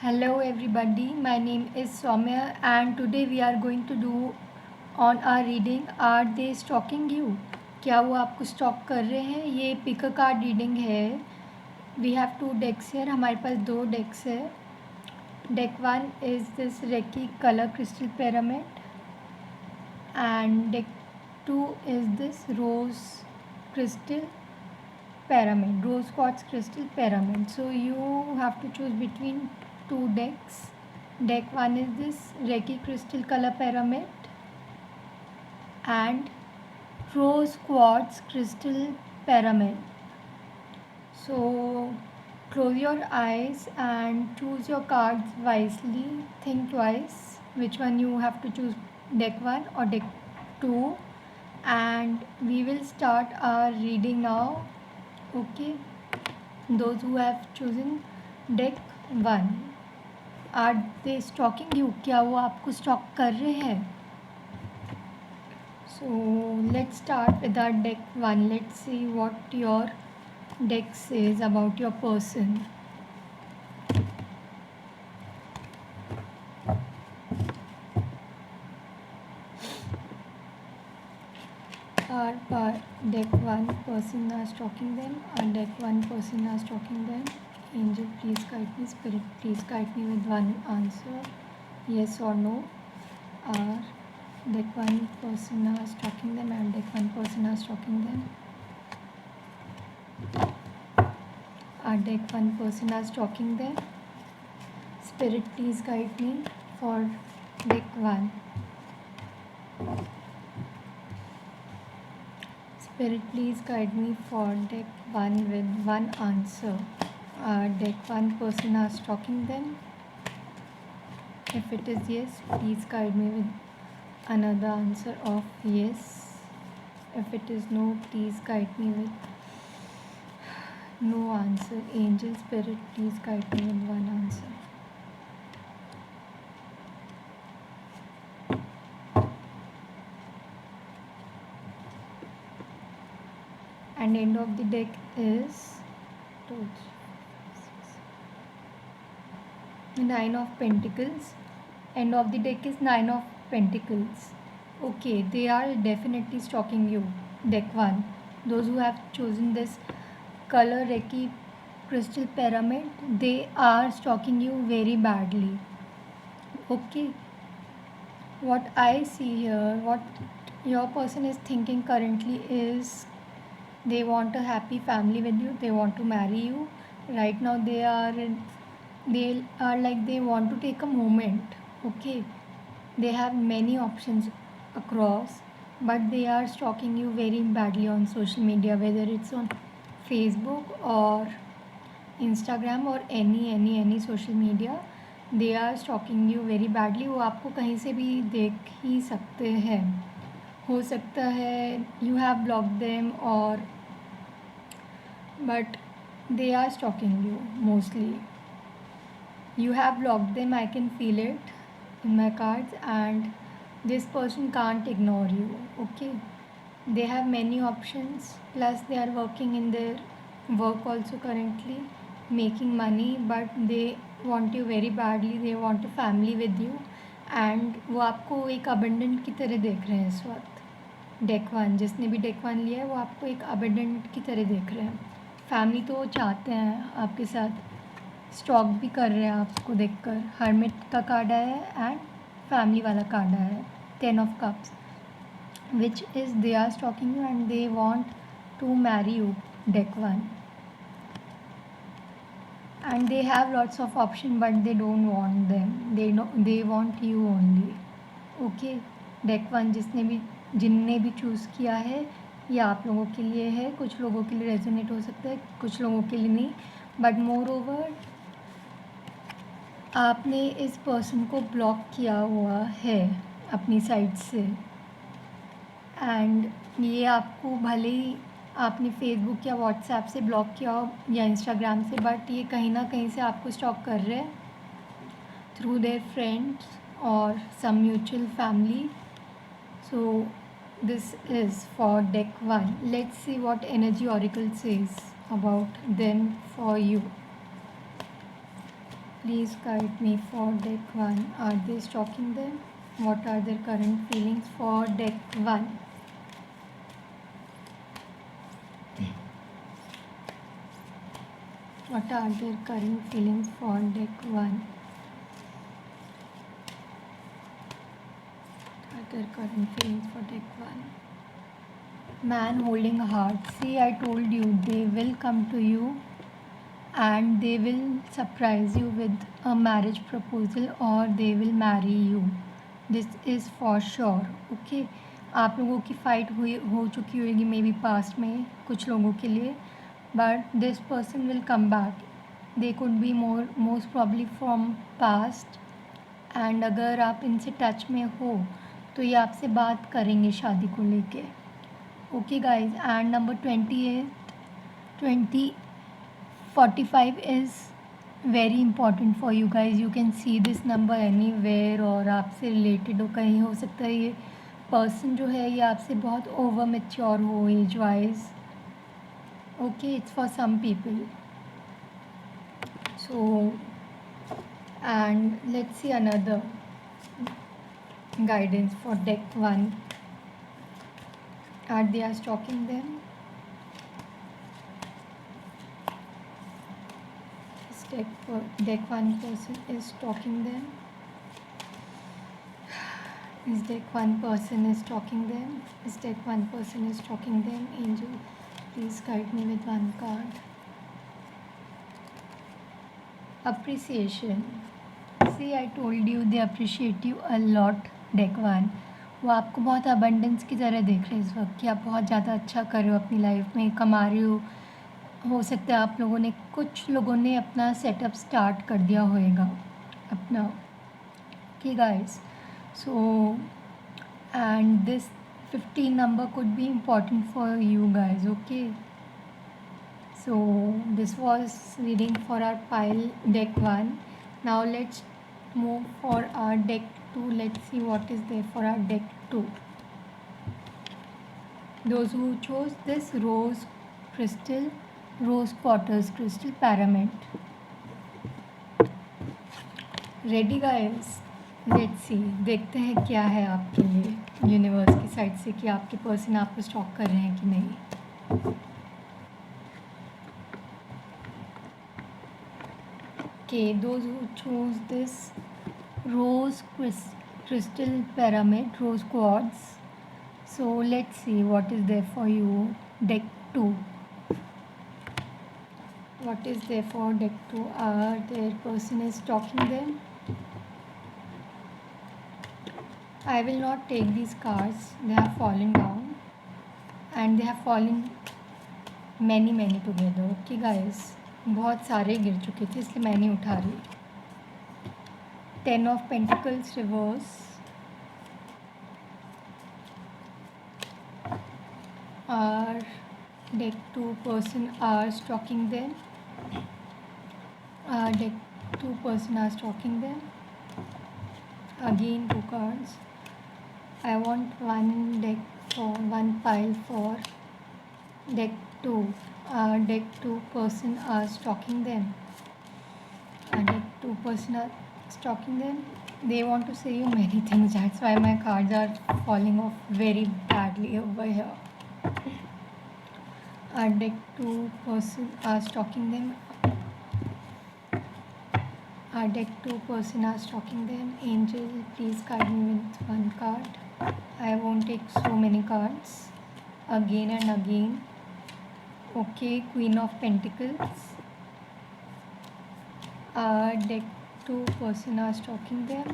Hello everybody, my name is Soumya and today we are going to do on our reading Are They Stalking You? क्या वो आपको stalk कर रहे हैं? ये पिक अ कार्ड रीडिंग है. We have two decks here. हमारे पास दो डेक्स है. Deck one is this reiki colour crystal pyramid and deck two is this rose crystal pyramid, rose quartz crystal pyramid. So you have to choose between two decks. Deck one is this Reiki crystal color pyramid and rose quartz crystal pyramid. So close your eyes and choose your cards wisely. Think twice which one you have to choose, deck one or deck two, and we will start our reading now. Okay, those who have chosen deck one, are they stalking you? क्या वो आपको stalk कर रहे हैं? So let's start with our deck one. Let's see what your deck says about your person. Our deck one person are stalking them. Our deck one person are stalking them. Angel, please guide me. Spirit, please guide me with one answer, yes or no. Our deck one person are stalking them and deck one person are stalking them. Our deck one person are stalking them. Spirit, please guide me for deck one. Spirit, please guide me for deck one with one answer. Deck one person are stalking them. If it is yes, please guide me with another answer of yes. If it is no, please guide me with no answer. Angel, Spirit, please guide me with one answer. And end of the deck is Nine of Pentacles. End of the deck is Nine of Pentacles. Okay, they are definitely stalking you. Deck one. Those who have chosen this color Reiki crystal pyramid, they are stalking you very badly. Okay. What I see here, what your person is thinking currently is they want a happy family with you. They want to marry you. Right now they are like they want to take a moment. Okay, they have many options across, but they are stalking you very badly on social media, whether it's on Facebook or Instagram or any social media. They are stalking you very badly. वो आपको कहीं से भी देख ही सकते हैं. हो सकता है you have blocked them or but they are stalking you mostly. You have blocked them, I can feel it in my cards, and this person can't ignore you. Okay, they have many options, plus they are working in their work also currently, making money, but they want you very badly. They want a family with you and वो आपको एक abundant की तरह देख रहे हैं इस वक्त. डेक वन, जिसने भी डेक वन लिया है वो आपको एक अबंडेंट की तरह देख रहे हैं. फैमिली तो वो चाहते हैं आपके साथ, स्टॉक भी कर रहे हैं आपको देखकर. हर्मिट का कार्ड आया है एंड फैमिली वाला कार्ड आया है, 10 of cups, which is they are stalking you and they want to marry you. Deck one, and they have lots of option but they don't want them. They want you only. Okay, deck one जिनने भी choose किया है ये आप लोगों के लिए है. कुछ लोगों के लिए रेजोनेट हो सकता है, कुछ लोगों के लिए नहीं, बट मोर ओवर आपने इस पर्सन को ब्लॉक किया हुआ है अपनी साइड से. एंड ये आपको भले ही आपने फेसबुक या व्हाट्सएप से ब्लॉक किया हो या इंस्टाग्राम से, बट ये कहीं ना कहीं से आपको स्टॉक कर रहे हैं थ्रू देयर फ्रेंड्स और some mutual family. So this is for deck 1. Let's see what energy oracle says about them for you. Please guide me for deck 1. Are they stalking them? What are their current feelings for deck 1? What are their current feelings for deck 1? What are their current feelings for deck 1? Man holding a heart. See, I told you, they will come to you and they will surprise you with a marriage proposal or they will marry you. This is for sure. Okay, आप लोगों की fight हो चुकी होगी may be past में कुछ लोगों के लिए, but this person will come back. They could be most probably from past, and अगर आप इनसे टच में हो तो ये आपसे बात करेंगे शादी को लेके. Okay guys, and number 2045 is very important for you guys. You can see this number anywhere, और आपसे रिलेटेड हो, कहीं हो सकता है ये पर्सन जो है ये आपसे बहुत ओवर मेच्योर हो age wise. Okay, it's for some people. So and let's see another guidance for deck 1. Are they are stalking them? Deck 1 person is stalking them. Is deck 1 person is stalking them? Is deck 1 person is stalking them? Angel, please guide me with one card. Appreciation. See, I told you they appreciate you a lot. deck 1, वो आपको बहुत abundance की तरह देख रहे हैं इस वक्त कि आप बहुत ज़्यादा अच्छा कर रहे हो अपनी लाइफ में, कमा रहे हो सकता है आप लोगों ने, कुछ लोगों ने अपना सेटअप स्टार्ट कर दिया होएगा अपना. Okay guys, so and this 15 number could be important for you guys. Okay, so this was reading for our pile deck 1. Now let's move for our deck 2. Let's see what is there for our deck 2. Those who chose this rose crystal, rose quarters crystal pyramid. Ready guys? Let's see, देखते हैं क्या है आपके लिए universe की side से कि आपके पर्सन आपको स्टॉक कर रहे हैं कि नहीं. Okay, those who chose this rose crystal pyramid, rose quartz. So let's see what is there for you deck 2. What is there for deck 2? Their person is stalking them. I will not take these cards. They have fallen down and they have fallen many together. Okay guys, बहुत सारे गिर चुके थे इसलिए मैं नहीं उठा रही. 10 of Pentacles reverse. Our deck 2 person are stalking them. Deck 2 person are stalking them. Again 2 cards. I want one pile for deck 2. Deck 2 person are stalking them. Deck 2 person are stalking them. They want to say you many things. That's why my cards are falling off very badly over here. Deck 2 person are stalking them. Deck 2 person are stalking them. Angel, please guide me with one card. I won't take so many cards again and again. Okay, Queen of Pentacles. Deck 2 person are stalking them.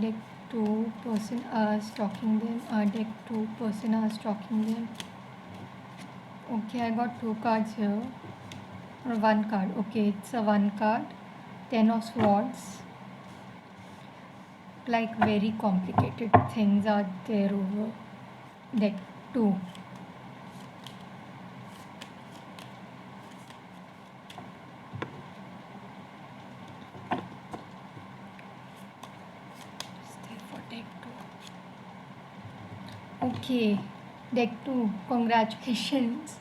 Deck 2 person are stalking them. Deck 2 person are stalking them. Okay, I got 2 cards here. Or 1 card. Okay, it's a 1 card. 10 of Swords. Like very complicated things are there over deck 2. Stay for deck 2. Okay, deck 2, congratulations.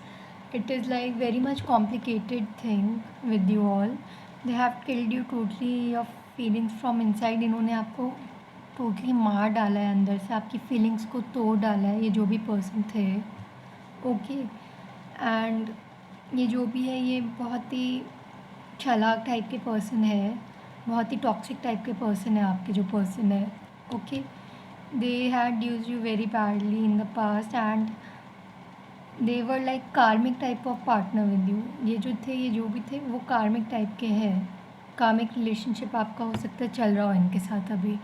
it is like very much complicated thing with you all. They have killed you totally, your feelings from inside. इन्होंने आपको totally मार डाला है अंदर से, आपकी feelings को तोड़ डाला है ये जो भी पर्सन थे. ओके. एंड ये जो भी है ये बहुत ही चालाक टाइप के पर्सन है, बहुत ही टॉक्सिक टाइप के पर्सन है आपके जो पर्सन है. Okay. They had used you very badly in the past and they were like karmic type of partner with you. ये जो थे, ये जो भी थे, वो कार्मिक टाइप के हैं. कार्मिक रिलेशनशिप आपका हो सकता है चल रहा हो इनके साथ अभी,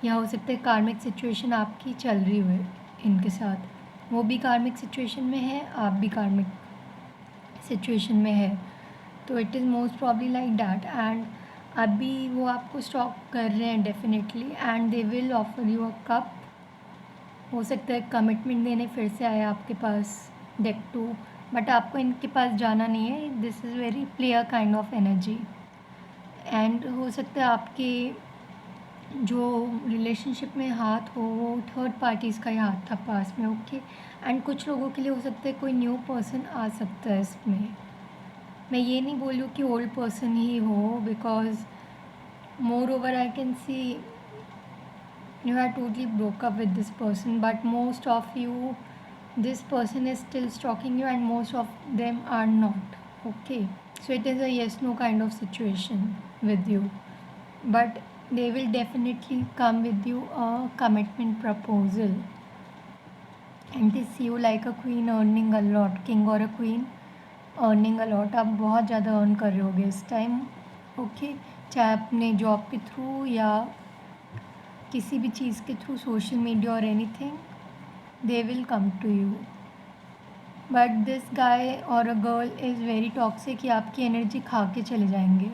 या हो सकता है कार्मिक सिचुएशन आपकी चल रही हो इनके साथ. वो भी कार्मिक सिचुएशन में है, आप भी कार्मिक सिचुएशन में है. तो it is most probably like that. And अभी वो आपको स्टॉक कर रहे हैं definitely and they will offer you a cup. हो सकता है कमिटमेंट देने फिर से आए आपके पास डेक 2, बट आपको इनके पास जाना नहीं है. This is very player kind of energy. And हो सकता है आपके जो रिलेशनशिप में हाथ हो वो थर्ड पार्टीज़ का ही हाथ था पास में. ओके. एंड कुछ लोगों के लिए हो सकता है कोई न्यू पर्सन आ सकता है इसमें. मैं ये नहीं बोलूँ कि ओल्ड पर्सन ही हो, because more over I can see you had totally broke up with this person, but most of you, this person is still stalking you and most of them are not. Okay. So it is a yes no kind of situation with you, but they will definitely come with you a commitment proposal and they see you like a queen earning a lot, king or a queen earning a lot. आप बहुत ज़्यादा earn कर रहे होगे इस time. Okay. चाहे अपने job के थ्रू या किसी भी चीज़ के थ्रू, सोशल मीडिया और anything, they will come to you. But this guy और a girl is very toxic. ये आपकी एनर्जी खा के चले जाएंगे.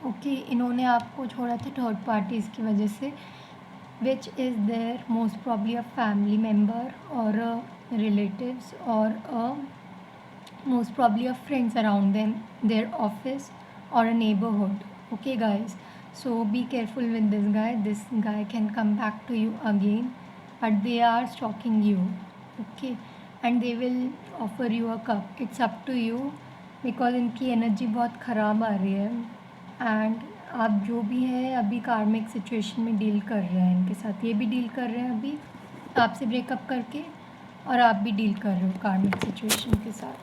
ओके. इन्होंने आपको छोड़ा था थर्ड पार्टीज़ की वजह से, which is their most probably a family member और रिलेटिव्स और most probably a friends around them, their office और a neighbourhood. Okay guys. So be careful with this guy. This guy can come back to you again, but they are stalking you. Okay. And they will offer you a cup. It's up to you because इनकी energy बहुत ख़राब आ रही है. And आप जो भी है अभी कार्मिक सिचुएशन में डील कर रहे हैं इनके साथ. ये भी डील कर रहे हैं अभी आपसे ब्रेकअप करके, और आप भी डील कर रहे हो कार्मिक सिचुएशन के साथ.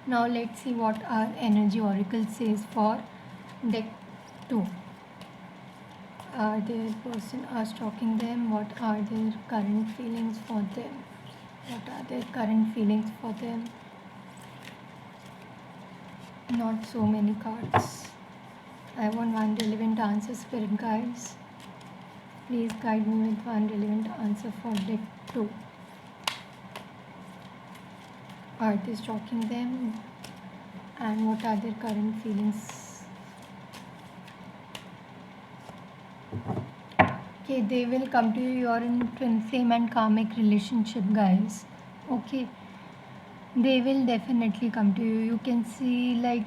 Now let's see what are energy oracle says for deck 2. Are their person are stalking them? What are their current feelings for them? What are their current feelings for them? Not so many cards. I want one relevant answer, spirit guides. Please guide me with one relevant answer for deck 2. Are they stalking them? And what are their current feelings? Okay, they will come to you. You're in twin flame and karmic relationship, guys. Okay, they will definitely come to you. You can see like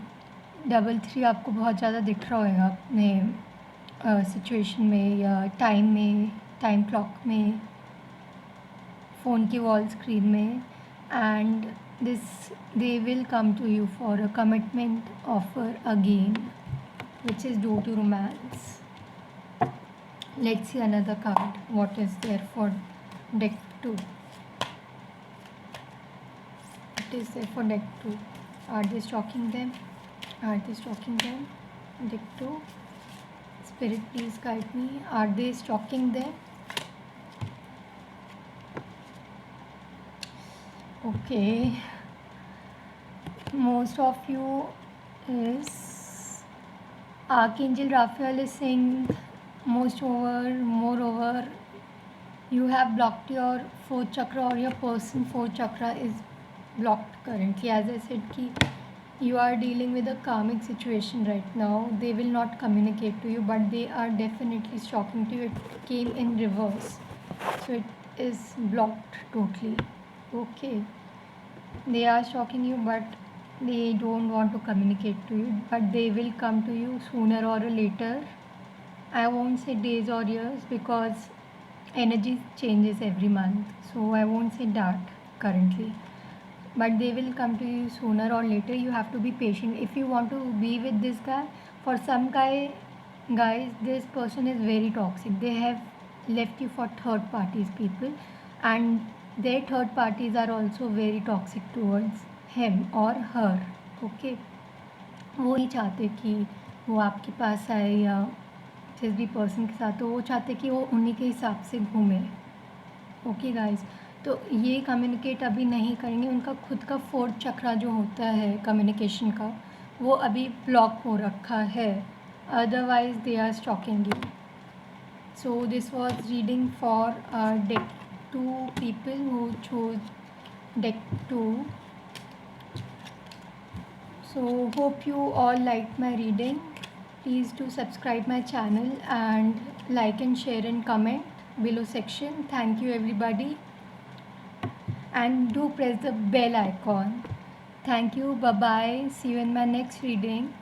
3 आपको बहुत ज़्यादा दिख रहा होगा अपने situation में या time में, टाइम क्लॉक में, फ़ोन की वॉल स्क्रीन में. And this they will come to you for a commitment offer again, which is due to romance. Let's see another card. What is there for deck 2? What is there for deck 2? Are they stalking them? Are they stalking them? Deck 2. Spirit, please guide me. Are they stalking them? Okay. Most of you is Archangel Raphael is saying moreover, you have blocked your 4th chakra, or your person 4th chakra is blocked currently. As I said ki you are dealing with a karmic situation right now. They will not communicate to you, but they are definitely stalking to you. It came in reverse, so it is blocked totally. Okay. They are stalking you, but they don't want to communicate to you, but they will come to you sooner or later. I won't say days or years because energy changes every month, so I won't say that currently. but they will come to you sooner or later. You have to be patient if you want to be with this guy. For some guys, this person is very toxic. They have left you for third parties people, and their third parties are also very toxic towards him or her. Okay, वो नहीं चाहते कि वो आपके पास आए या जिस भी पर्सन के साथ, तो वो चाहते कि वो उन्हीं के हिसाब से घूमे. ओके गाइस, तो ये कम्युनिकेट अभी नहीं करेंगे. उनका खुद का फोर्थ चक्रा जो होता है कम्युनिकेशन का, वो अभी ब्लॉक हो रखा है. Otherwise they are stalking you. So this was reading for deck 2 people who chose deck 2. So hope you all liked my reading. Please do subscribe my channel and like and share and comment below section. Thank you everybody, and do press the bell icon. Thank you. Bye bye. See you in my next reading.